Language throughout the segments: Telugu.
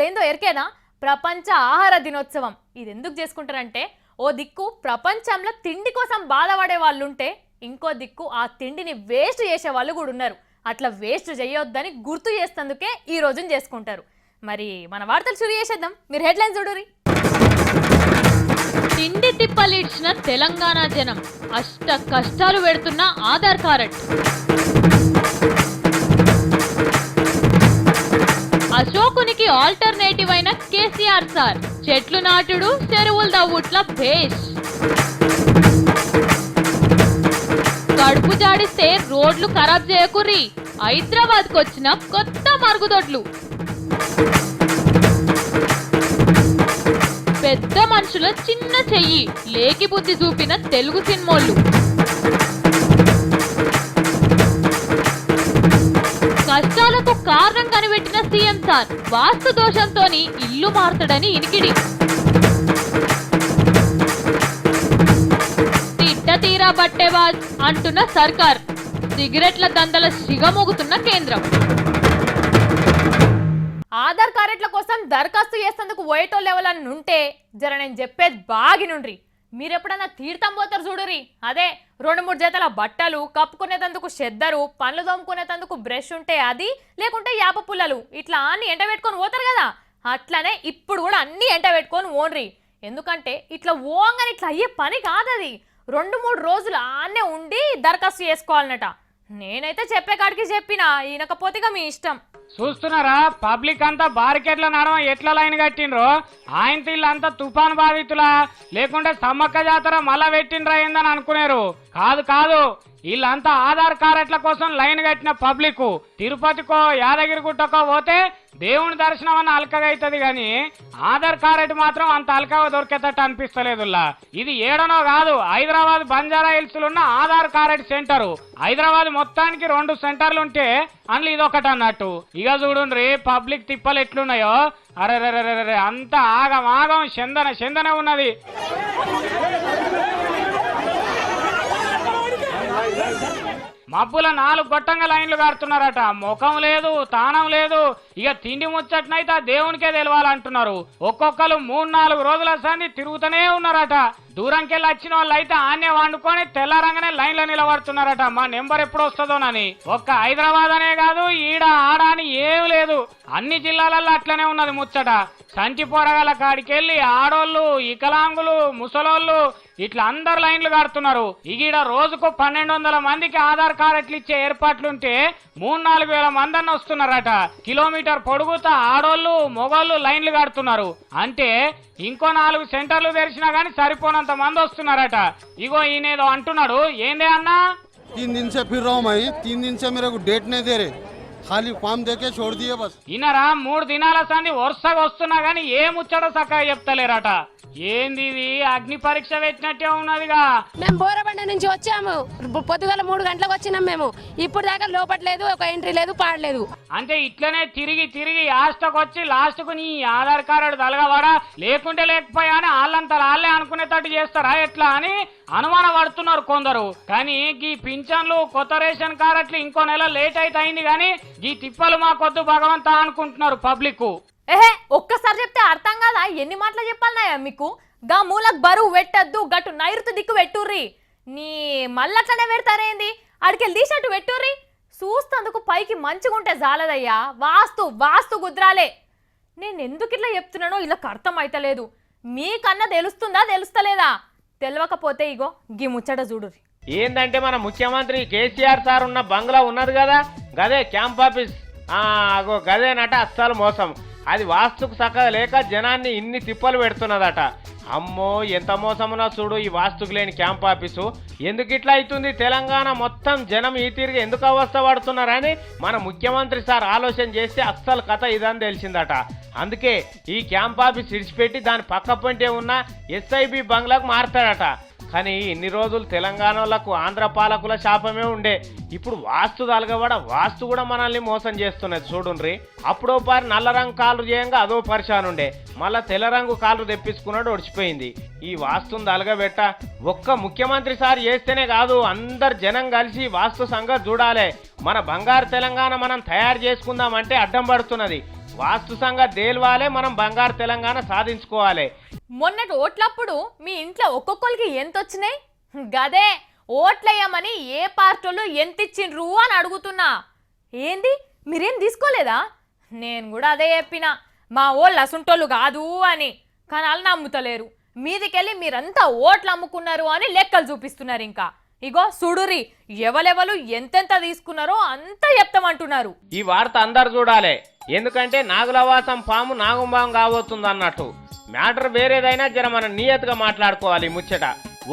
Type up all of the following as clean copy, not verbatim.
అదేందో ఎరికేనా? ప్రపంచ ఆహార దినోత్సవం. ఇది ఎందుకు చేసుకుంటారంటే, ఓ దిక్కు ప్రపంచంలో తిండి కోసం బాధపడే వాళ్ళు ఉంటే, ఇంకో దిక్కు ఆ తిండిని వేస్ట్ చేసే వాళ్ళు కూడా ఉన్నారు. అట్లా వేస్ట్ చేయొద్దని గుర్తు చేసేందుకే ఈ రోజును చేసుకుంటారు. మరి మన వార్తలు షురు చేసేద్దాం. మీరు హెడ్లైన్స్ చూడురి. తిండి తిప్పలిడ్చిన తెలంగాణ జనం, అష్ట కష్టాలు పెడుతున్న ఆధార్ కార్డ్. అశోకునికి ఆల్టర్నేటివ్ అయిన కేసీఆర్ సార్, చెట్లు నాటుడు చెరువులు దవ్వుట్ల భేష్. కడుపు జాడిస్తే రోడ్లు ఖరాబ్ చేయకుర్రి, హైదరాబాద్కు వచ్చిన కొత్త మరుగుదొడ్లు. పెద్ద మనుషుల చిన్న చెయ్యి, లేకి బుద్ధి చూపిన తెలుగు సినిమాలు. కష్టాలకు కారణం కనిపెట్టిన సీఎం సార్, వాస్తు దోషంతోని ఇల్లు మారుతాడని ఇనికిడి. తిట్ట తీరా బట్టేవాజ్ అంటున్న సర్కార్, సిగరెట్ల దందల సిగమోగుతున్న కేంద్రం. ఆధార్ కార్డుల కోసం దరఖాస్తు చేసేందుకు పోయేటోళ్ళు ఎవరన్నా ఉంటే జర నేను చెప్పేది బాగినుండ్రి. మీరు ఎప్పుడన్నా తీర్థం పోతారు చూడురి. అదే 2-3 జతల బట్టలు, కప్పుకునేందుకు చెద్దరు, పండ్లు తోముకునేందుకు బ్రష్ ఉంటే అది, లేకుంటే యాప పుల్లలు, ఇట్లా అన్ని ఎంట పెట్టుకొని పోతారు కదా. అట్లనే ఇప్పుడు కూడా అన్ని ఎంట పెట్టుకొని ఓన్రి. ఎందుకంటే ఇట్లా ఓంగని ఇట్లా అయ్యే పని కాదది. 2-3 రోజులు ఆనే ఉండి దరఖాస్తు చేసుకోవాలన్నట. నేనైతే చెప్పే కాడికి చెప్పినా, ఈయనకపోతేగా మీ ఇష్టం. చూస్తున్నారా, పబ్లిక్ అంతా బారికేట్ల నడవ ఎట్లా లైన్ కట్టిండ్రో. ఆయన తీళ్ళంతా తుఫాను బాధితులా, లేకుంటే సమ్మక్క జాతర మళ్ళా పెట్టిండ్రా ఏందని అనుకునేరు. కాదు కాదు, వీళ్ళంతా ఆధార్ కార్డుల కోసం లైన్ కట్టిన పబ్లిక్. తిరుపతికో యాదగిరిగుట్టకో పోతే దేవుని దర్శనం అన్న అల్కగా అవుతుంది, కానీ ఆధార్ కార్డు మాత్రం అంత అల్కగా దొరికేటట్టు అనిపిస్తలేదుల్లా. ఇది ఏడనో కాదు, హైదరాబాద్ బంజారా హిల్స్ ఉన్న ఆధార్ కార్డు సెంటరు. హైదరాబాద్ మొత్తానికి 2 సెంటర్లు ఉంటే అందులో ఇదొకటి అన్నట్టు. ఇక చూడుండ్రి పబ్లిక్ తిప్పలు ఎట్లున్నాయో. అరే అంతా ఆగం చందనే ఉన్నది. మబ్బుల 4 గొట్టంగా లైన్లు కడుతున్నారట. ముఖం లేదు, తానం లేదు. ఇక తిండి ముచ్చట్నైతే ఆ దేవునికే తెలవాలంటున్నారు. ఒక్కొక్కరు 3-4 రోజుల సంది తిరుగుతూనే ఉన్నారట. దూరంకెళ్ళి వచ్చిన వాళ్ళు అయితే ఆన్నే వండుకొని తెల్లారంగానే లైన్లో నిలబడుతున్నారట. మా నెంబర్ ఎప్పుడు వస్తుందోనని. ఒక్క హైదరాబాద్ అనే కాదు, ఈడ ఆడ అని ఏం లేదు, అన్ని జిల్లాలలో అట్లనే ఉన్నది ముచ్చట. సంచి పోరగాల కాడికెళ్ళి ఆడోళ్ళు, వికలాంగులు, ముసలోళ్ళు ఇట్లా అందరు లైన్లు కడుతున్నారు. ఈడ రోజుకు 1200 మందికి ఆధార్ కార్డులు ఇచ్చే ఏర్పాట్లుంటే 3-4 వేల మంది అన్న వస్తున్నారట. కిలోమీటర్ పొడుగుతా ఆడోళ్ళు మొగోళ్ళు లైన్లు కడుతున్నారు. అంటే ఇంకో 4 సెంటర్లు తెరిచినా గానీ సరిపోనంత మంది వస్తున్నారట. ఇగో ఈయనేదో అంటున్నాడు. ఏందే అన్నా? 3 दिन से फिर रहा हूँ भाई, 3 दिन से मेरे को डेट नहीं दे रहे, ఖాళీ ఫామ్ దేకే छोड़ दिए बस. ఈయనరా 3 దినాల సంది వరుసగా వస్తున్నా గానీ ఏ ముచ్చట చక్కగా చెప్తలేరట. ఏంది ఇది, అగ్ని పరీక్ష పెట్టినట్టే ఉన్నదిగా. మేము బోరబండ నుంచి వచ్చాము, పొద్దుగల 3 గంటలకు వచ్చినాం. మేము ఇప్పుడు దాకా లోపట్లేదు, ఒక ఎంట్రీ లేదు, పాడలేదు. అంటే ఇట్లనే తిరిగి లాస్ట్కి వచ్చి లాస్ట్కు నీ ఆధార్ కార్డు తలగవాడా లేకుంటే లేకపోయా అని వాళ్ళంతా వాళ్ళే అనుకునేటట్టు చేస్తారా ఎట్లా అని అనుమాన పడుతున్నారు కొందరు. కానీ ఈ పింఛన్లు, కొత్త రేషన్ కార్డులు ఇంకో నెల లేట్ అయితే అయింది, కానీ ఈ తిప్పలు మాకొద్దు భగవంతా అనుకుంటున్నారు పబ్లిక్. ఏహే, ఒక్కసారి చెప్తే అర్థం కాదా? ఎన్ని మాటలు చెప్పాలన్నాయా మీకు? గా మూలకు బరువు పెట్టద్దు, గట్టు నైరుతి దిక్కు పెట్టుర్రి. నీ మళ్ళట్లనే పెడతారేంది? అడికెళ్ళి తీసేట్టు పెట్టుర్రి. చూస్తందుకు పైకి మంచిగుంటే జాలదయ్యా. వాస్తు గుద్రాలే. నేను ఎందుకు ఇట్లా చెప్తున్నానో ఇలా అర్థం అయితలేదు. మీకన్నా తెలుస్తుందా తెలుస్తలేదా? తెలియకపోతే ఇగో గీ ముచ్చట చూడుర్రి. ఏందంటే మన ముఖ్యమంత్రి కేసీఆర్ సార్ ఉన్న బంగ్లా ఉన్నది కదా, గదే క్యాంప్ ఆఫీస్. గదేనట అస్సలు మోసం. అది వాస్తుకు చక్కగా లేక జనాన్ని ఇన్ని తిప్పలు పెడుతున్నదట. అమ్మో ఎంత మోసమున్నా చూడు ఈ వాస్తుకు లేని క్యాంప్ ఆఫీసు. ఎందుకు ఇట్లా అవుతుంది? తెలంగాణ మొత్తం జనం ఈ తీరుగా ఎందుకు అవస్థ పడుతున్నారని మన ముఖ్యమంత్రి సార్ ఆలోచన చేస్తే అస్సలు కథ ఇదని తెలిసిందట. అందుకే ఈ క్యాంప్ ఆఫీస్ విడిచిపెట్టి దాని పక్క పొంటే ఉన్న ఎస్ఐబి బంగ్లాకు మారుతాడట. కానీ ఇన్ని రోజులు తెలంగాణ వాళ్ళకు ఆంధ్ర పాలకుల శాపమే ఉండే. ఇప్పుడు వాస్తు తలగబడ వాస్తు కూడా మనల్ని మోసం చేస్తున్నది చూడుండ్రి. అప్పుడో పారి నల్ల రంగు కాలు చేయంగా అదో పరిశాన్ ఉండే, మళ్ళా తెల్ల రంగు కాలు తెప్పించుకున్నాడు, ఒడిచిపోయింది. ఈ వాస్తుని తలగబెట్ట ఒక్క ముఖ్యమంత్రి సార్ చేస్తేనే కాదు, అందరు జనం కలిసి వాస్తు సంగతి చూడాలి. మన బంగారు తెలంగాణ మనం తయారు చేసుకుందామంటే అడ్డం పడుతున్నది. వాస్తు సంగతి తేల్వాలే, మనం బంగారు తెలంగాణ సాధించుకోవాలి. మొన్నటి ఓట్లప్పుడు మీ ఇంట్లో ఒక్కొక్కరికి ఎంత వచ్చినాయి? గదే ఓట్లేయమని ఏ పార్టీలు ఎంత ఇచ్చిండ్రు అని అడుగుతున్నా. ఏంది మీరేం తీసుకోలేదా? నేను కూడా అదే చెప్పిన, మా ఓళ్ళు అసుంటోళ్ళు కాదు అని. కానీ వాళ్ళు నమ్ముతలేరు. మీదికెళ్ళి మీరంతా ఓట్లు అమ్ముకున్నారు అని లెక్కలు చూపిస్తున్నారు. ఇంకా ఇగో సుడురి, ఎవలెవలు ఎంతెంత తీసుకున్నారో అంతా చెప్తామంటున్నారు. ఈ వార్త అందరు చూడాలి, ఎందుకంటే నాగులవాసం పాము నాగుంబాం కాబోతుంది అన్నట్టు. మ్యాటర్ వేరేదైనా జర మనం నియతగా మాట్లాడుకోవాలి. ముచ్చట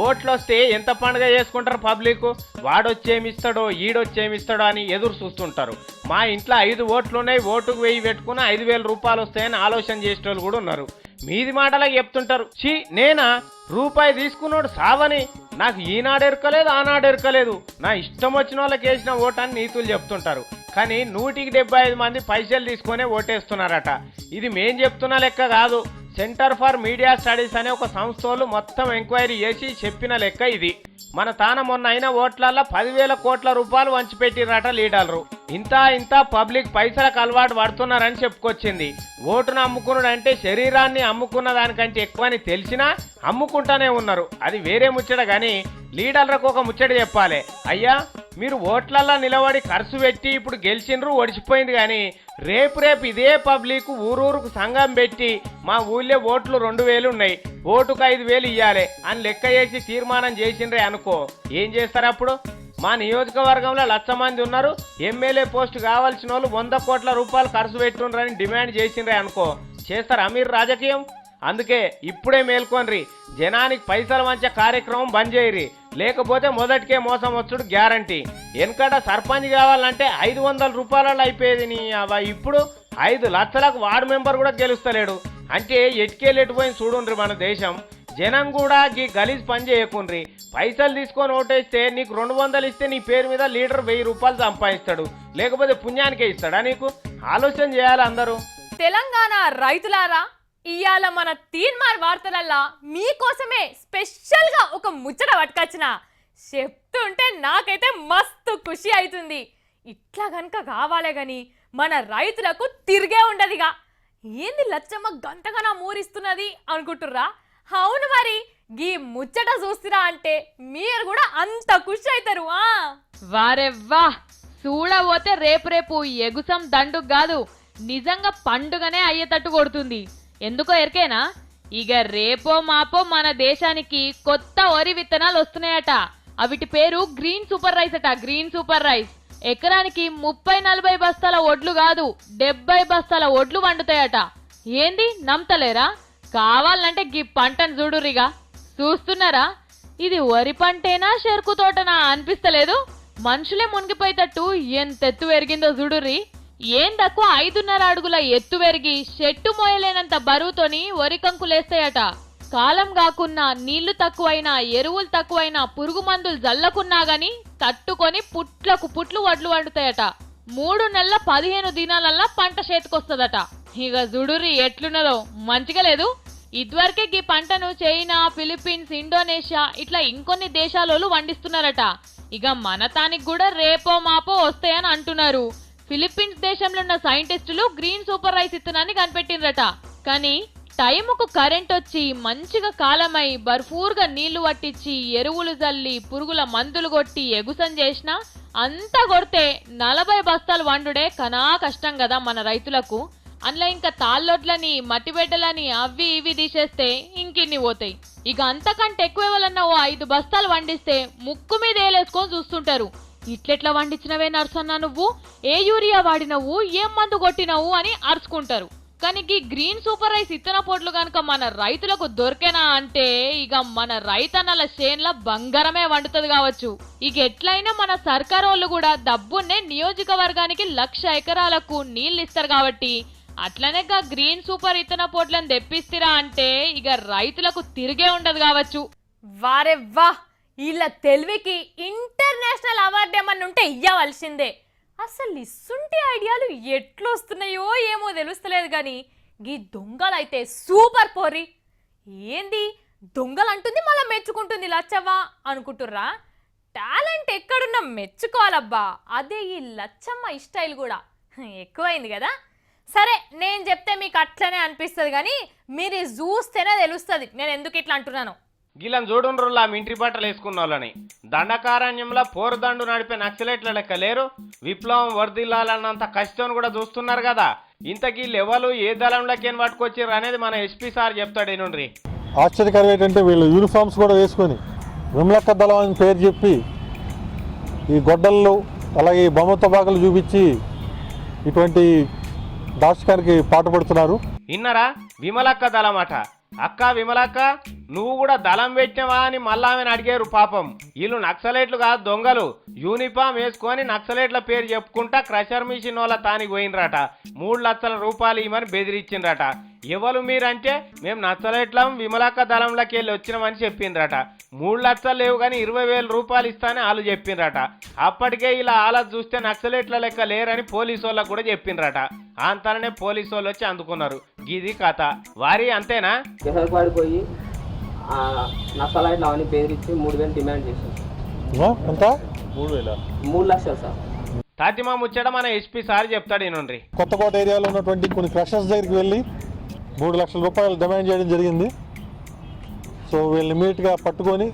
ఓట్లు వస్తే ఎంత పండుగ చేసుకుంటారు పబ్లిక్, వాడొచ్చేమిస్తాడో ఈడొచ్చేమిస్తాడో అని ఎదురు చూస్తుంటారు. మా ఇంట్లో 5 ఓట్లు ఉన్నాయి, ఓటుకు 1000 పెట్టుకుని 5000 రూపాయలు వస్తాయని ఆలోచన చేసేటోళ్ళు కూడా ఉన్నారు. మీది మాటలా చెప్తుంటారు. ఛీ, నేనా రూపాయి తీసుకున్నాడు సావని, నాకు ఈనాడు ఎరకలేదు ఆనాడు ఎరకలేదు, నా ఇష్టం వచ్చిన వాళ్ళకి వేసిన ఓటు అని నీతులు చెప్తుంటారు. కానీ 175 మంది పైసలు తీసుకునే ఓటేస్తున్నారట. ఇది మేం చెప్తున్న లెక్క కాదు, సెంటర్ ఫర్ మీడియా స్టడీస్ అనే ఒక సంస్థలు మొత్తం ఎంక్వైరీ చేసి చెప్పిన లెక్క ఇది. మన తాన మొన్న అయిన ఓట్లల్లో 10,000 కోట్ల రూపాయలు వంచిపెట్టిరట లీడర్లు. ఇంత పబ్లిక్ పైసలకు అలవాటు పడుతున్నారని చెప్పుకొచ్చింది. ఓటును అమ్ముకున్నాడు అంటే శరీరాన్ని అమ్ముకున్న దానికంటే ఎక్కువని తెలిసినా అమ్ముకుంటానే ఉన్నారు. అది వేరే ముచ్చట. కానీ లీడర్లకు ఒక ముచ్చట చెప్పాలి. అయ్యా, మీరు ఓట్లల్లో నిలబడి ఖర్చు పెట్టి ఇప్పుడు గెలిచిండ్రు, ఒడిచిపోయింది. కానీ రేపు ఇదే పబ్లిక్ ఊరూరుకు సంఘం పెట్టి మా ఊళ్ళో ఓట్లు 2000 ఉన్నాయి, ఓటుకు 5000 ఇయ్యాలి అని లెక్క చేసి తీర్మానం చేసిండ్రే అనుకో, ఏం చేస్తారు అప్పుడు? మా నియోజకవర్గంలో 1,00,000 మంది ఉన్నారు, ఎమ్మెల్యే పోస్టు కావాల్సిన వాళ్ళు 100 కోట్ల రూపాయలు ఖర్చు పెట్టుండ్రని డిమాండ్ చేసిండ్రే అనుకో, చేస్తారా మీరు రాజకీయం? అందుకే ఇప్పుడే మేల్కొనరి, జనానికి పైసలు వంచే కార్యక్రమం బంద్ చేయరి, లేకపోతే మొదటికే మోసం వచ్చుడు గ్యారంటీ. వెనకట సర్పంచ్ కావాలంటే 500 రూపాయలలో అయిపోయేది, నీ ఇప్పుడు 5 లక్షలకు వార్డు మెంబర్ కూడా గెలుస్తలేడు. అంటే ఎటుకెళ్ళెట్టుపోయింది చూడుండ్రి మన దేశం. జనం కూడా ఈ గలీజ్ పని చేయకుండ్రి. పైసలు తీసుకొని ఓటేస్తే నీకు 200 ఇస్తే నీ పేరు మీద లీడర్ 1000 రూపాయలు సంపాదిస్తాడు, లేకపోతే పుణ్యానికే ఇస్తాడా? నీకు ఆలోచన చేయాలి అందరూ. తెలంగాణ రైతులారా, ఇవాళ మన తీన్మార్ వార్తలల్లా మీకోసమే స్పెషల్ గా ఒక ముచ్చట పట్టుకొచ్చిన. చెప్తుంటే నాకైతే మస్తు ఖుషి అవుతుంది. ఇట్లా గనక కావాలే గాని మన రైతులకు తిరిగే ఉండదిగా. ఏంది లచ్చమ్మ గంతగా మూరిస్తున్నది అనుకుంటుర్రా? అవును మరి, గీ ముచ్చట చూస్తురా అంటే మీరు కూడా అంత ఖుషి అవుతారు. వారెవ్వా, చూడబోతే రేపు ఎగుసం దండుకు కాదు, నిజంగా పండుగనే అయ్యేటట్టు కొడుతుంది. ఎందుకో ఎరికేనా? ఇక రేపో మాపో మన దేశానికి కొత్త వరి విత్తనాలు వస్తున్నాయట. అవిటి పేరు గ్రీన్ సూపర్ రైస్ అట. గ్రీన్ సూపర్ రైస్ ఎకరానికి 30-40 బస్తాల ఒడ్లు కాదు, 70 బస్తాల ఒడ్లు వండుతాయట. ఏంది నమ్మతలేరా? కావాలంటే గీ పంటను చూడురిగా. చూస్తున్నారా? ఇది వరి పంటేనా చెరుకు తోటనా అనిపిస్తలేదు? మనుషులే మునిగిపోయేటట్టు ఎంత ఎత్తు పెరిగిందో చూడుర్రి. ఏం తక్కువ 5.5 అడుగుల ఎత్తు పెరిగి చెట్టు మోయలేనంత బరువుతోని వరి కంకులేస్తాయట. కాలం కాకున్నా, నీళ్లు తక్కువైనా, ఎరువులు తక్కువైనా, పురుగు మందులు జల్లకున్నా గాని తట్టుకొని పుట్లకు పుట్లు వడ్లు వండుతాయట. 3 నెలల 15 దినాలల్లా పంట చేతికొస్తదట. ఇక జుడురి ఎట్లున్నదో, మంచిగా లేదు? ఇదివరకే ఈ పంటను చైనా, ఫిలిప్పీన్స్, ఇండోనేషియా ఇట్లా ఇంకొన్ని దేశాలోళ్ళు వండిస్తున్నారట. ఇక మన తానికి కూడా రేపో మాపో వస్తాయని అంటున్నారు. ఫిలిప్పీన్స్ దేశంలో ఉన్న సైంటిస్టులు గ్రీన్ సూపర్ రైస్ ఇత్తనాన్ని కనిపెట్టిండ్రట. కానీ టైముకు కరెంట్ వచ్చి మంచిగా కాలమై బర్ఫూర్గా నీళ్లు పట్టించి ఎరువులు జల్లి పురుగుల మందులు కొట్టి ఎగుసం చేసినా అంతా కొడితే 40 బస్తాలు వండుడే కనా కష్టం కదా మన రైతులకు. అందులో ఇంకా తాళ్ళొడ్లని, మట్టిబెడ్డలని అవి ఇవి తీసేస్తే ఇంకిన్ని పోతాయి. ఇక అంతకంటే ఎక్కువ వాళ్ళన్నా 5 బస్తాలు వండిస్తే ముక్కు మీద ఏలేసుకొని చూస్తుంటారు. ఇట్లెట్లా వండించినవే నర్సన్నా నువ్వు, ఏ యూరియా వాడినవు, ఏం మందు కొట్టినవు అని అరుచుకుంటారు. కానీ ఈ గ్రీన్ సూపర్ రైస్ ఇత్తన పొట్లు కనుక మన రైతులకు దొరికేనా అంటే ఇక మన రైతన్నల చేన్ల బంగారమే వండుతుంది కావచ్చు. ఇక ఎట్లయినా మన సర్కారు వాళ్ళు కూడా డబ్బున్నే నియోజకవర్గానికి 1,00,000 ఎకరాలకు నీళ్ళు ఇస్తారు కాబట్టి అట్లనే గ్రీన్ సూపర్ ఇత్తన పొట్లను తెప్పిస్తారా అంటే ఇక రైతులకు తిరిగే ఉండదు కావచ్చు. వారెవ్వా, వీళ్ళ తెలివికి ఇంటర్నేషనల్ అవార్డు ఏమన్నా ఉంటే ఇయ్యవలసిందే. అసలు ఇస్తుంటే ఐడియాలు ఎట్లు వస్తున్నాయో ఏమో తెలుస్తలేదు. కానీ గీ దొంగలైతే సూపర్ పోరి. ఏంది దొంగలు అంటుంది మళ్ళీ మెచ్చుకుంటుంది లచ్చవ్వ అనుకుంటుర్రా? టాలెంట్ ఎక్కడున్నా మెచ్చుకోవాలబ్బా. అదే ఈ లచ్చమ్మ స్టైల్ కూడా ఎక్కువైంది కదా. సరే నేను చెప్తే మీకు అట్లనే అనిపిస్తుంది కానీ మీరు ఇది చూస్తేనే తెలుస్తుంది నేను ఎందుకు ఇట్లా అంటున్నాను. గీలను చూడుండ్రులా మింట్రీ బట్టలు వేసుకున్న వాళ్ళని దండకారణ్యంలో పోరుదండు నడిపే నక్సలైట్ల లెక్క లేరు. విప్లవం వర్దిల్లాలన్నంత కష్టం కూడా చూస్తున్నారు కదా. ఇంతకీ లెవెలు ఏ దళంలోకి ఏం పట్టుకొచ్చారు అనేది మన ఎస్పీ సార్ చెప్తాడు ఏనుండ్రి. ఆశ్చర్యకరం ఏంటంటే వీళ్ళు యూనిఫామ్స్ కూడా వేసుకొని విమలక్క దళం అని పేరు చెప్పి ఈ గొడ్డళ్ళు అలాగే ఈ బొమ్మ తుపాకులు చూపించి ఇటువంటి దాష్కానికి పాటుపడుతున్నారు. ఇన్నరా విమలక్క దళమట. అక్క విమలక్క నువ్వు కూడా దళం పెట్టినవా అని మళ్ళా ఆమెను అడిగారు. పాపం వీళ్ళు నక్సలైట్లు కాదు దొంగలు. యూనిఫామ్ వేసుకొని నక్సలైట్ల పేరు చెప్పుకుంటా క్రషర్ మిషన్ వాళ్ళ తానికి పోయినరట. 3 లక్షల రూపాయలు ఇవ్వమని బెదిరించిండ్రట. ఎవరు మీరంటే మేము నక్సలైట్లం విమలక్క దళంలోకి వెళ్ళి వచ్చినామని చెప్పిండ్రట. 3 లక్షలు లేవు కానీ 20,000 రూపాయలు ఇస్తానని వాళ్ళు చెప్పిండ్రట. అప్పటికే ఇలా ఆలది చూస్తే నక్సలైట్ల లెక్క లేరని పోలీసు వాళ్ళకు కూడా చెప్పిండ్రట. అంతలోనే పోలీసు వాళ్ళు వచ్చి అందుకున్నారు. ఇది కథ. వారి అంతేనా? పడిపోయి నక్సలైట్లు అవన్నీ బెదిరించి 3,000 డిమాండ్ చేశారు. ఎంత? 3 లక్షలు సార్. తాతిమా ముచ్చట మన ఎస్పీ సార్ చెప్తాడు ఈనుండ్రి. కొత్తకోట ఏరియాలో ఉన్నటువంటి కొన్ని క్రషర్స్ దగ్గరికి వెళ్ళి 3 లక్షల రూపాయలు డిమాండ్ చేయడం జరిగింది. సో వీళ్ళని ఇమీడియట్గా పట్టుకొని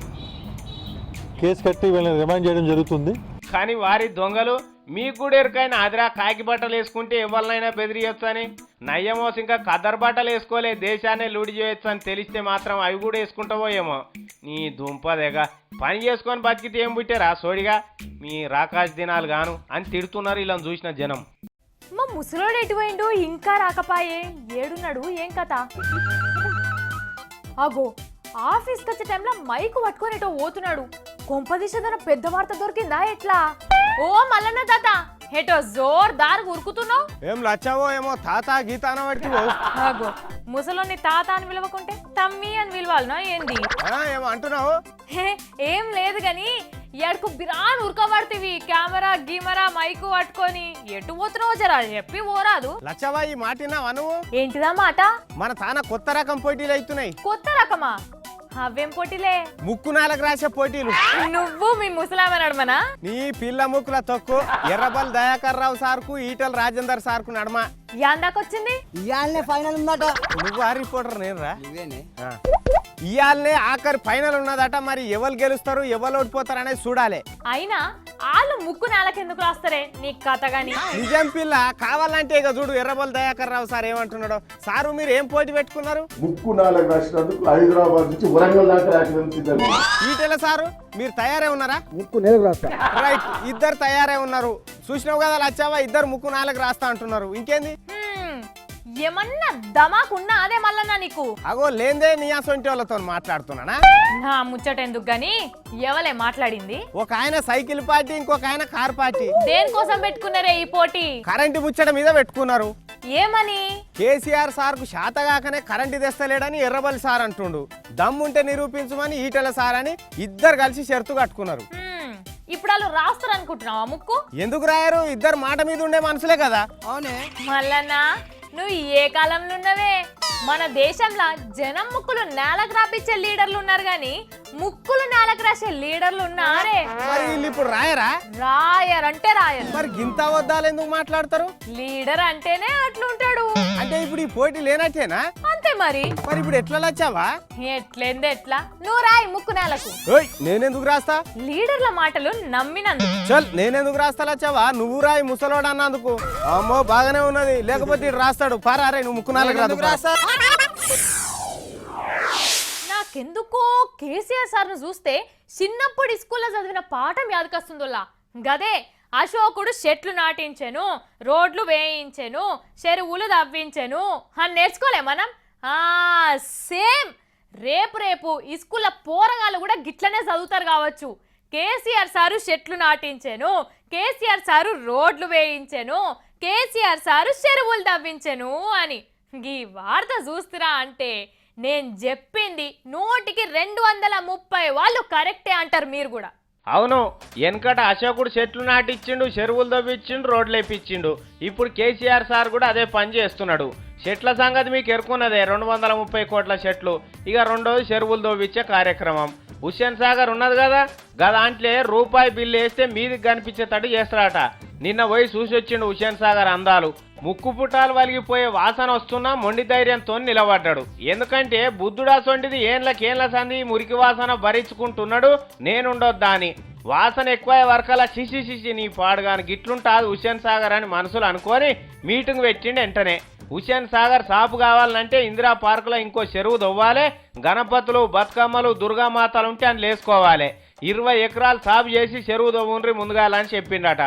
కేసు కట్టి వీళ్ళని రిమాండ్ చేయడం జరుగుతుంది. కానీ వారి దొంగలు మీకు కూడా ఎరుకైనా ఆదిరా కాకి బట్టలు వేసుకుంటే ఎవరినైనా బెదిరియొచ్చు అని. నయ్యమోసి ఇంకా కదర్ బట్టలు వేసుకోలే దేశాన్ని లూడి చేయొచ్చు అని తెలిస్తే మాత్రం అవి కూడా వేసుకుంటావో ఏమో. నీ దుంపదేగా పని చేసుకొని బతికితే ఏం పుట్టారా సోడిగా మీ రాకాశ దినాలు గాను అని తిడుతున్నారు ఇలా చూసిన జనం. మా ముసలోడు ఎటువైండు ఇంకా రాకపాయే ఏడున్నాడు ఏం కథ? అగో ఆఫీస్కి వచ్చే టైంలో మైకు పట్టుకొని ఎటో పోతున్నాడు. కొంపదీశదన పెద్ద వార్త దొరికిందా ఎట్లా? ఓ మల్లన్న తాత ఎటో జోర్దార్ ఉరుకుతున్నావు. ఏం లచ్చావో ఏమో తాత గీతాన అగో ముసలోని తాత అని పిలవకుంటే తమ్మి అని పిలవాలనా ఏంది? ఏమో అంటున్నావు? ఏం లేదు గాని ఎడుకు బిరాన్ ఉరకబడుతుంది కెమెరా గిమరా మైకు పట్టుకొని. ఎటు పోతున్నావు జరా చెప్పి పోరాదు. లచ్చవా ఈ మాటినావా నువ్వు? ఏంటిదా మాట? మన తాన కొత్త రకం పోటీలు అవుతున్నాయి. కొత్త రకమా? అవేం పోటీలే? ముక్కు 4 రాసే పోటీలు. నువ్వు మీ ముసలామ నడమనా? నీ పిల్ల ముక్కుల తొక్కు ఎర్రబల్ దయాకర్ రావు సార్కు ఈటల రాజేందర్ సార్కు నడమ యాందాకొచ్చింది. ఇయాలనే ఫైనల్ ఉందట. నువ్వు ఆ రిపోర్టర్ నేను రా. ఇయాలనే ఆఖరి ఫైనల్ ఉన్నదట. మరి ఎవరు గెలుస్తారు ఎవరు ఓడిపోతారు అనేది చూడాలి. అయినా వాళ్ళు ముక్కు నేలకెందుకు రాస్తారే నీ కథ గాని? నిజం పిల్ల కావాలంటే ఇక చూడు ఎర్రబల్ దయాకర్ రావు సార్ ఏమంటున్నాడు. సారు మీరు ఏం పోటీ పెట్టుకున్నారు? ముక్కు 4 రాసినందుకు హైదరాబాద్ నుంచి వరంగల్ దాకా ఈటెల సారు మీరు తయారే ఉన్నారా? ముక్కు నేలకు రాస్తా. రైట్ ఇద్దరు తయారే ఉన్నారు. చూసినావు కదా లచ్చావా ఇద్దరు ముక్కు 4 రాస్తా అంటున్నారు. ఇంకేంది ఏమన్నా దమాకున్నా అదే మల్లన్నా నీకు? అగో లేందే నీ అసొంటి వాళ్ళతో మాట్లాడుతున్నానా? నా ముచ్చట ఎందుకు గాని ఎవలే మాట్లాడింది? ఒక ఆయన సైకిల్ పార్టీ ఇంకొక ఆయన కార్ పార్టీ. దేనికోసం పెట్టుకున్నారే ఈ పోటీ? కరెంటు ముచ్చట మీద పెట్టుకున్నారు. ఏమని? కేసీఆర్ సార్ కు శాతగాకనే కరెంటు తెస్తలేడని ఎర్రబల్ సార్ అంటుండు. దమ్ముంటే నిరూపించమని ఈటెల సార్ అని ఇద్దరు కలిసి షరతు కట్టుకున్నారు. ఇప్పుడు వాళ్ళు రాస్తారు అనుకుంటున్నావా ముక్కు? ఎందుకు రాయరు? ఇద్దరు మాట మీద ఉండే మనుషులే కదా. అవునే మల్లన్నా నువ్వు ఏ కాలంలో ఉన్నవే? మన దేశంలో జనం ముక్కులు నేలకు రాపించే లీడర్లు ఉన్నారు గాని ముక్కులు నేలకు రాసే లీడర్లు ఉన్నారే. మరి వీళ్ళు ఇప్పుడు రాయరా? రాయరంటే రాయరు. మరి గింత వద్దాలు ఎందుకు మాట్లాడతారు? లీడర్ అంటేనే అట్లుంటాడు. అంటే ఇప్పుడు ఈ పోటీ లేనట్టేనా? అంతే మరి. మరి ఇప్పుడు ఎట్లా లచ్చావా? ఎట్లేంది ఎట్లా? నువ్వు రాయి ముక్కు నేలకు. నేనెందుకు రాస్తా? లీడర్ల మాటలు నమ్మినందుకు. చల్ నేనెందుకు రాస్తా లచ్చావా? నువ్వు రాయి ముసలోడు అన్నందుకు. అమ్మో బాగానే ఉన్నది లేకపోతే ఇటు రాస్తాడు. పారా నువ్వు ముక్కు 4 రాస్తా. నాకెందుకో కేసీఆర్ సార్ను చూస్తే చిన్నప్పుడు స్కూల్లో చదివిన పాఠం యాదకొస్తుందోలా. గదే అశోకుడు చెట్లు నాటించెను, రోడ్లు వేయించెను, చెరువులు తవ్వించెను అని నేర్చుకోలే మనం? సేమ్ రేపు ఈ స్కూల్లో పోరగాళ్ళు కూడా గిట్లనే చదువుతారు కావచ్చు. కేసీఆర్ సారు చెట్లు నాటించెను, కేసీఆర్ సారు రోడ్లు వేయించెను, కేసీఆర్ సారు చెరువులు తవ్వించెను అని. ఈ వార్త చూస్తురా అంటే నేను చెప్పింది 100కి 230 వాళ్ళు కరెక్టే అంటారు మీరు కూడా. అవును వెనకట అశోకుడు చెట్లు నాటిచ్చిండు, చెరువులు తవ్విచ్చిండు, రోడ్లు వేపించిండు. ఇప్పుడు కేసీఆర్ సార్ కూడా అదే పని చేస్తున్నాడు. చెట్ల సంగతి మీకు ఎరుకున్నదే 230 కోట్ల చెట్లు. ఇక రెండోది చెరువులు తవ్విచ్చే కార్యక్రమం. హుస్సేన్ సాగర్ ఉన్నది కదా దాంట్లో రూపాయి బిల్లు వేస్తే మీదికి కనిపించేటట్టు చేస్తాడట. నిన్న పోయి చూసి వచ్చిండు హుస్సేన్ సాగర్ అందాలు. ముక్కు పుటాలు వలిగిపోయే వాసన వస్తున్నా మొండి ధైర్యంతో నిలబడ్డాడు. ఎందుకంటే బుద్ధుడాసొంటిది ఏండ్ల సంది మురికి వాసన భరించుకుంటున్నాడు నేనుండొద్దా అని. వాసన ఎక్కువ వరకలా శిశి నీ పాడుగాని గిట్లుంటాది హుస్సేన్ సాగర్ అని మనసులు అనుకొని మీటింగ్ పెట్టిండు. వెంటనే హుస్సేన్ సాగర్ సాపు కావాలంటే ఇందిరా పార్కులో ఇంకో చెరువు దొవ్వాలి, గణపతులు బతుకమ్మలు దుర్గామాతలు ఉంటే అని లేసుకోవాలి, 20 ఎకరాలు సాపు చేసి చెరువు దొవ్వుండ్రి ముందుగాలని చెప్పిండట.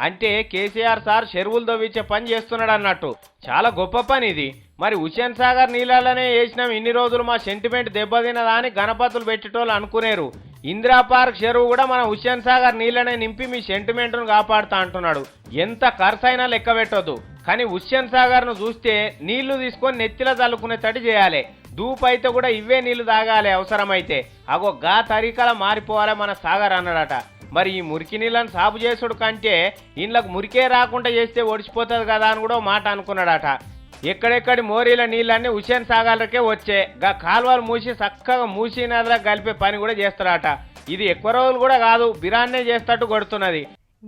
అంటే కేసీఆర్ సార్ చెరువులు దొవ్వించే పని చేస్తున్నాడు అన్నట్టు. చాలా గొప్ప పని ఇది. మరి హుస్సేన్ సాగర్ నీళ్ళనే వేసినాం ఇన్ని రోజులు మా సెంటిమెంట్ దెబ్బతినదా అని గణపతులు పెట్టేటోళ్ళు అనుకునేరు. ఇందిరా పార్క్ చెరువు కూడా మన హుస్సేన్ సాగర్ నీళ్ళనే నింపి మీ సెంటిమెంట్ను కాపాడుతా అంటున్నాడు. ఎంత ఖర్చైనా లెక్క పెట్టొద్దు, కానీ హుస్సేన్ సాగర్ను చూస్తే నీళ్లు తీసుకొని నెత్తిలో చల్లుకునేటట్టు చేయాలి. దూపు అయితే కూడా ఇవే నీళ్లు తాగాలి అవసరమైతే. అగో గా తరీకాల మారిపోవాలి మన సాగర్ అన్నాడట. మరి ఈ మురికి నీళ్ళని సాగు చేసుడు కంటే ఇండ్లకు మురికే రాకుండా చేస్తే ఒడిచిపోతుంది కదా అని కూడా మాట అనుకున్నాడట. ఎక్కడెక్కడి మోరీల నీళ్ళన్నీ హుస్సేన్ సాగర్కే వచ్చే గా కాలువలు మూసి చక్కగా మూసి నదిలో కలిపే పని కూడా చేస్తాడట. ఇది ఎక్కువ రోజులు కూడా కాదు, బిరాన్నే చేస్తట్టు కొడుతున్నది.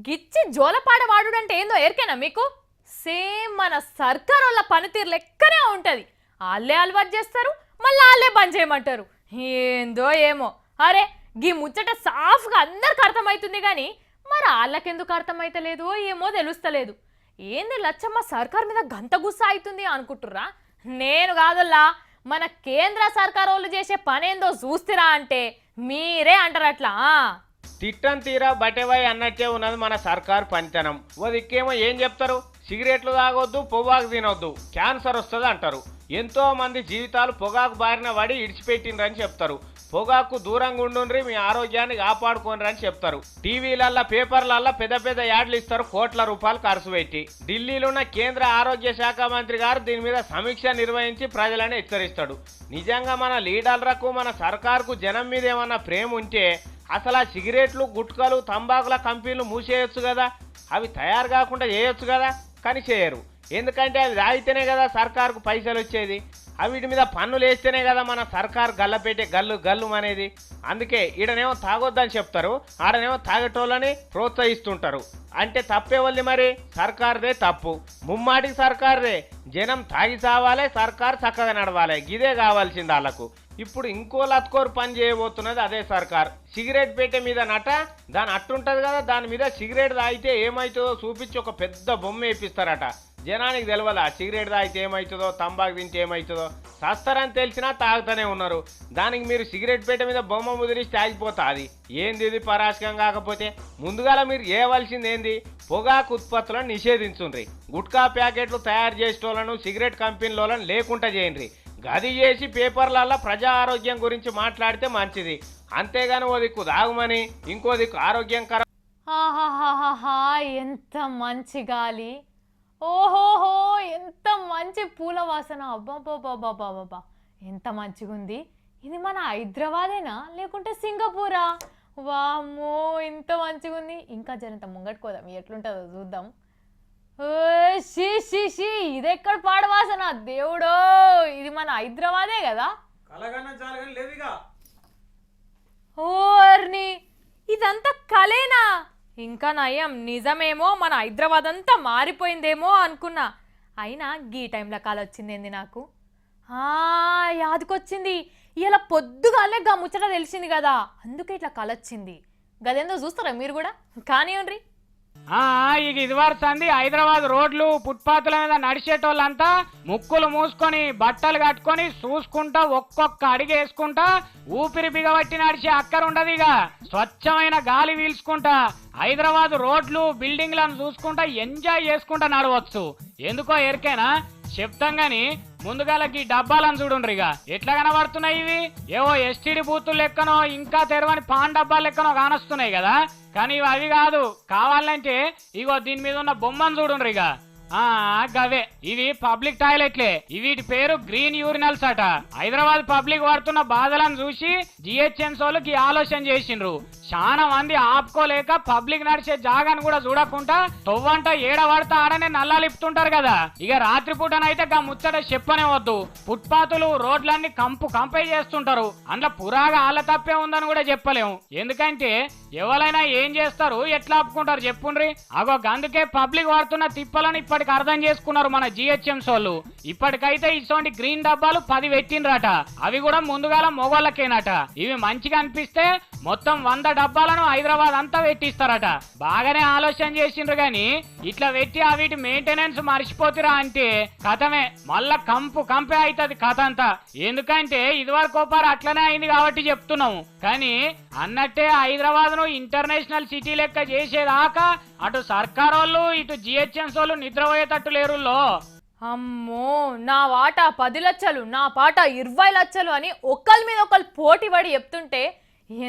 గిచ్చి జోలపాడ వాడుడంటే ఏందో ఎరికేనా మీకు? సేమ్ మన సర్కార్ వాళ్ళ పనితీరు లెక్కనే ఉంటది. వాళ్ళే అలవాటు చేస్తారు, మళ్ళీ వాళ్ళే బంద్ చేయమంటారు. ఏందో ఏమో. అరే గీ ముచ్చట సాఫ్గా అందరికి అర్థమవుతుంది కానీ మరి వాళ్ళకెందుకు అర్థమైతలేదో ఏమో తెలుస్తలేదు. ఏంది లచ్చమ్మ సర్కార్ మీద గంత గుస్సా అవుతుంది అనుకుంటుర్రా? నేను కాదుల్లా, మన కేంద్ర సర్కార్ వాళ్ళు చేసే పనేందో చూస్తురా అంటే మీరే అంటారు అట్లా. తిట్టం తీరా బటేవాయి అన్నట్టే ఉన్నది మన సర్కారు పనితనం. ఓ దిక్కేమో ఏం చెప్తారు, సిగరెట్లు తాగొద్దు, పొగాకు తినొద్దు, క్యాన్సర్ వస్తుంది అంటారు. ఎంతో మంది జీవితాలు పొగాకు బారిన పడి ఇడిచిపెట్టిండ్రని చెప్తారు. పొగాకు దూరంగా ఉండుండ్రి, మీ ఆరోగ్యాన్ని కాపాడుకోండి అని చెప్తారు. టీవీలల్లా పేపర్లల్లా పెద్ద పెద్ద యాడ్లు ఇస్తారు, కోట్ల రూపాయలు ఖర్చు పెట్టి. ఢిల్లీలో ఉన్న కేంద్ర ఆరోగ్య శాఖ మంత్రి గారు దీని మీద సమీక్ష నిర్వహించి ప్రజలను హెచ్చరిస్తాడు. నిజంగా మన లీడర్లకు మన సర్కారుకు జనం మీద ఏమన్నా ప్రేమ ఉంటే అసలు ఆ సిగరెట్లు గుట్కలు తంబాకుల కంపెనీలు మూసేయొచ్చు కదా, అవి తయారు కాకుండా చేయొచ్చు కదా, కానీ చేయరు. ఎందుకంటే అవి తాగితేనే కదా సర్కారుకు పైసలు వచ్చేది. వీటి మీద పన్నులు వేస్తేనే కదా మన సర్కారు గల్లపెట్టే గల్లు అనేది. అందుకే ఈడనేమో తాగొద్దని చెప్తారు, ఆడనేమో తాగేటోళ్ళని ప్రోత్సహిస్తుంటారు. అంటే తప్పేవాళ్ళది మరి సర్కారుదే తప్పు, ముమ్మాటికి సర్కారుదే. జనం తాగి సావాలి, సర్కారు చక్కగా నడవాలి, గిదే కావాల్సింది వాళ్ళకు. ఇప్పుడు ఇంకో లత్కోరు పని చేయబోతున్నది అదే సర్కార్. సిగరెట్ పెట్టే మీద నట దాని అట్టుంటది కదా, దాని మీద సిగరెట్ తాగితే ఏమవుతుందో చూపించి ఒక పెద్ద బొమ్మ వేపిస్తారట. జనానికి తెలియదు ఆ సిగరెట్ తాగితే ఏమవుతుందో, తంబాకు తింటే ఏమవుతుందో. సస్తారని తెలిసినా తాగుతూనే ఉన్నారు. దానికి మీరు సిగరెట్ పెట్టే మీద బొమ్మ ముదిరిస్తే ఆగిపోతుంది. ఏంది ఇది పరాశకం కాకపోతే? ముందుగాల మీరు చేయవలసింది ఏంది, పొగాకు ఉత్పత్తులను నిషేధించుండ్రి, గుట్కా ప్యాకెట్లు తయారు చేసేటోళ్ళను సిగరెట్ కంపెనీలను లేకుండా చేయండి. గది చేసి పేపర్లల్లో ప్రజా ఆరోగ్యం గురించి మాట్లాడితే మంచిది. అంతేగాని ఓ దిక్కు దాగుమని ఇంకో దిక్కు ఆరోగ్యంకర. ఆహాహాహా, ఎంత మంచి గాలి! ఓహోహో, ఎంత మంచి పూల వాసన! అబ్బాబాబాబాబాబా, ఎంత మంచిగుంది! ఇది మన హైదరాబాదేనా లేకుంటే సింగపూరా? వామ్మో, ఇంత మంచిగుంది! ఇంకా జరంత ముంగట్టుకోదాం, ఎట్లుంటుందో చూద్దాం. షీ, ఇది ఎక్కడ పాడవాసన దేవుడో! ఇది మన హైదరాబాదే కదా? ఓర్ని, ఇదంతా కలేనా? ఇంకా నయం, నిజమేమో, మన హైదరాబాద్ అంతా మారిపోయిందేమో అనుకున్నా. అయినా గీ టైంలో కాల్ వచ్చిందేంది నాకు? యాదకొచ్చింది, ఇలా పొద్దుగాలే గా ముచ్చట తెలిసింది కదా, అందుకే ఇట్లా కాల్ వచ్చింది. గదేందో చూస్తారా మీరు కూడా? కానివ్వండి. ఇక ఇదివరకు సంది హైదరాబాద్ రోడ్లు ఫుట్పాత్ల మీద నడిచేటోళ్ళంతా ముక్కులు మూసుకొని బట్టలు కట్టుకొని చూసుకుంటా ఒక్కొక్క అడిగి వేసుకుంటా ఊపిరి బిగబట్టి నడిచే అక్కరుండదు. ఇక స్వచ్ఛమైన గాలి పీల్చుకుంటా హైదరాబాద్ రోడ్లు బిల్డింగ్లను చూసుకుంటా ఎంజాయ్ చేసుకుంటా నడవచ్చు. ఎందుకో ఎరికేనా చెప్తాం గాని ముందుగాలకి డబ్బాలను చూడుండ్రు. ఇక ఎట్లా కనబడుతున్నాయి ఇవి? ఏవో ఎస్టీడీ బూతులు లెక్కనో ఇంకా తెరవని పాన్ డబ్బాలు లెక్కనో కానొస్తున్నాయి కదా, కానీ ఇవి అవి కాదు. కావాలంటే ఇగో దీని మీద ఉన్న బొమ్మను చూడుండ్రు. ఇక గవే ఇవి పబ్లిక్ టాయిలెట్లే. వీటి పేరు గ్రీన్ యూరినల్స్ అట. హైదరాబాద్ పబ్లిక్ పడుతున్న బాధలను చూసి జిహెచ్ఎంసీ వాళ్ళకి ఆలోచన చేసిండ్రు. చాలా మంది ఆపుకోలేక పబ్లిక్ నడిచే జాగాను కూడా చూడకుండా తొవ్వంట ఏడ పడతా ఆడనే నల్లాలిపుతుంటారు కదా. ఇక రాత్రిపూటనైతే గా ముచ్చట చెప్పనే వద్దు, ఫుట్పాతులు రోడ్లన్నీ కంపై చేస్తుంటారు. అందులో పురాగా ఆళ్ళ తప్పే ఉందని కూడా చెప్పలేము. ఎందుకంటే ఎవరైనా ఏం చేస్తారు, ఎట్లా ఆపుకుంటారు చెప్పుండ్రి. అగో అందుకే పబ్లిక్ వాడుతున్న తిప్పలను ఇప్పటికి అర్థం చేసుకున్నారు మన జిహెచ్ఎంస్ వాళ్ళు. ఇప్పటికైతే ఇటువంటి గ్రీన్ డబ్బాలు 10 పెట్టినరట. అవి కూడా ముందుగాల మొగోళ్ళకేనట. ఇవి మంచిగా అనిపిస్తే మొత్తం 100 డబ్బాలను హైదరాబాద్ అంతా పెట్టిస్తారట. బాగానే ఆలోచన చేసిండ్రు గాని ఇట్లా పెట్టి వీటి మెయింటెనెన్స్ మర్చిపోతురా అంటే కథమే, మళ్ళా కంపే అవుతుంది కథ అంతా. ఎందుకంటే ఇదివరకు ఒకపారు అట్లనే అయింది కాబట్టి చెప్తున్నాము. కానీ అన్నట్టే హైదరాబాద్ ను ఇంటర్నేషనల్ సిటీ లెక్క చేసేదాకా అటు సర్కార్ వాళ్ళు ఇటు జిహెచ్ఎంస్ వాళ్ళు నిద్రపోయేటట్టు లేరుల్లో. అమ్మో, నా వాటా 10 లక్షలు, నా పాట 20 లక్షలు అని ఒకళ్ళ మీద ఒకళ్ళు పోటీ పడి చెప్తుంటే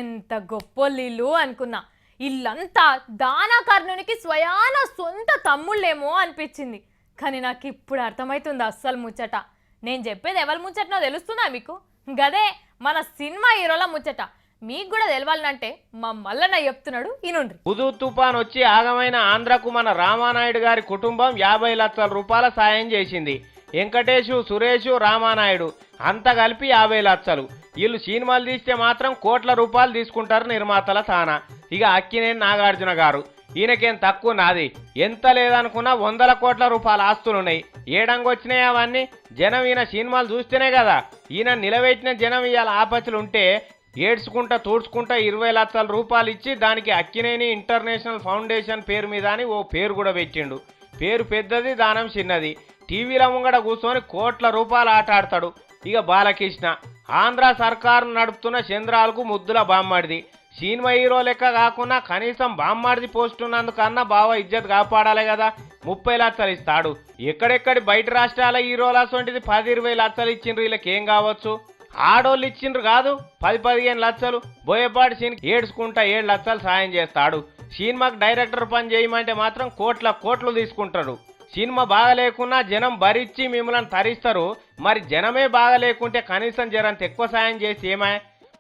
ఎంత గొప్పోళ్ళు అనుకున్నా. ఇల్లంతా దానా కర్ణునికి స్వయాన సొంత తమ్ముళ్ళేమో అనిపించింది. కానీ నాకు ఇప్పుడు అర్థమవుతుంది అస్సలు ముచ్చట. నేను చెప్పేది ఎవరి ముచ్చటనో తెలుస్తుందా మీకు? గదే మన సినిమా హీరోల ముచ్చట. మీకు కూడా తెలవాలంటే మా మల్లన్న చెప్తున్నాడు ఇనుండ్రి. హుదూ తుఫాన్ వచ్చి ఆగమైన ఆంధ్రకు మన రామానాయుడు గారి కుటుంబం 50 లక్షల రూపాయల సాయం చేసింది. వెంకటేషు, సురేషు, రామానాయుడు అంతా కలిపి 50 లక్షలు. వీళ్ళు సినిమాలు తీస్తే మాత్రం కోట్ల రూపాయలు తీసుకుంటారు నిర్మాతల తాన. ఇక అక్కినేని నాగార్జున గారు, ఈయనకేం తక్కువ నాది. ఎంత లేదనుకున్నా 100 కోట్ల రూపాయల ఆస్తులున్నాయి. ఏడంగొచ్చినాయి అవన్నీ. జనం ఈయన సినిమాలు చూస్తేనే కదా. ఈయన నిలబెట్టిన జనం ఇవాళ ఆపత్తులు ఉంటే ఏడ్చుకుంటా తూడ్చుకుంటా 20 లక్షల రూపాయలు ఇచ్చి దానికి అక్కినేని ఇంటర్నేషనల్ ఫౌండేషన్ పేరు మీద అని ఓ పేరు కూడా పెట్టిండు. పేరు పెద్దది, దానం చిన్నది. టీవీల ముంగడ కూర్చొని కోట్ల రూపాయలు ఆట ఆడతాడు. ఇక బాలకృష్ణ ఆంధ్ర సర్కారు నడుపుతున్న చంద్రాలకు ముద్దుల బామ్మాడిది. సినిమా హీరో లెక్క కాకుండా కనీసం బామ్మాడిది పోస్ట్ ఉన్నందుకన్నా బావ ఇజ్జత్ కాపాడాలి కదా. 30 లక్షలు ఇస్తాడు. ఎక్కడెక్కడి బయట రాష్ట్రాల హీరోల సొంటిది 10-20 లక్షలు ఇచ్చిండ్రు. వీళ్ళకేం కావచ్చు? ఆడోళ్ళు ఇచ్చిండ్రు కాదు 10-15 లక్షలు. బోయపాటి సీన్కి ఏడ్చుకుంటా 7 లక్షలు సాయం చేస్తాడు. సినిమాకి డైరెక్టర్ పని చేయమంటే మాత్రం కోట్లు తీసుకుంటారు. సినిమా బాగా లేకున్నా జనం భరించి మిమ్మల్ని తరిస్తారు. మరి జనమే బాగా లేకుంటే కనీసం జరంత ఎక్కువ సాయం చేసి ఏమా?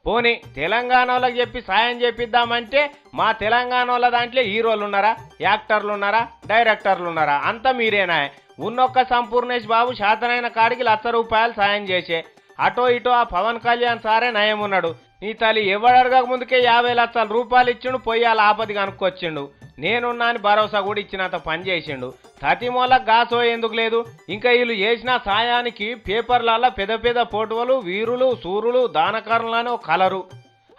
పోనీ తెలంగాణ వాళ్ళకి చెప్పి సాయం చేపిద్దామంటే మా తెలంగాణ వాళ్ళ దాంట్లో హీరోలు ఉన్నారా, యాక్టర్లు ఉన్నారా, డైరెక్టర్లు ఉన్నారా? అంతా మీరేనా? ఉన్నొక్క సంపూర్ణేష్ బాబు శాతనైన కాడికి 1,00,000 రూపాయలు సాయం చేసే. అటో ఇటో ఆ పవన్ కళ్యాణ్ సారే నయం ఉన్నాడు. నీ తల్లి ఎవడడగక ముందుకే 50 లక్షల రూపాయలు ఇచ్చిండు. పొయ్యాల ఆపది కనుక్కొచ్చిండు. నేనున్నా అని భరోసా కూడా ఇచ్చినంత పని చేసిండు. తతిమూలకు గాసో ఎందుకు లేదు? ఇంకా వీళ్ళు చేసిన సాయానికి పేపర్లలో పెద్ద ఫోటోలు, వీరులు, సూరులు, దానకర్ణలని ఒక కలరు.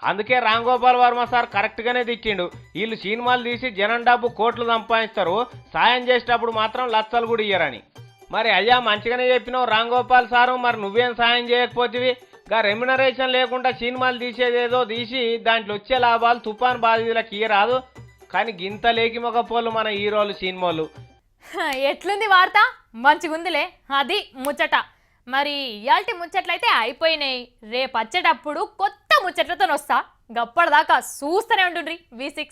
అందుకే రామ్ గోపాల్ వర్మ సార్ కరెక్ట్గానే తిట్టిండు. వీళ్ళు సినిమాలు తీసి జనం డబ్బు కోట్లు సంపాదిస్తారు, సాయం చేసేటప్పుడు మాత్రం లక్షలు కూడా ఇయ్యరని. మరి అయ్యా మంచిగానే చెప్పినావు రామ్ గోపాల్ సారు, మరి నువ్వేం సాయం చేయకపోతివి? గా రెమ్యునరేషన్ లేకుండా సినిమాలు తీసేదేదో తీసి దాంట్లో వచ్చే లాభాలు తుఫాన్ బాధితులకు ఇయ్యరాదు. కానీ గింత లేకి మొగపోళ్ళు మన హీరోలు సినిమాలు. ఎట్లుంది వార్త? మంచిగుందిలే. అది ముచ్చట. మరి ఇయాల్టి ముచ్చట్లయితే అయిపోయినాయి. రేపు వచ్చేటప్పుడు కొత్త ముచ్చట్లతో వస్తా. గప్పటిదాకా చూస్తూనే ఉండుండ్రి V6.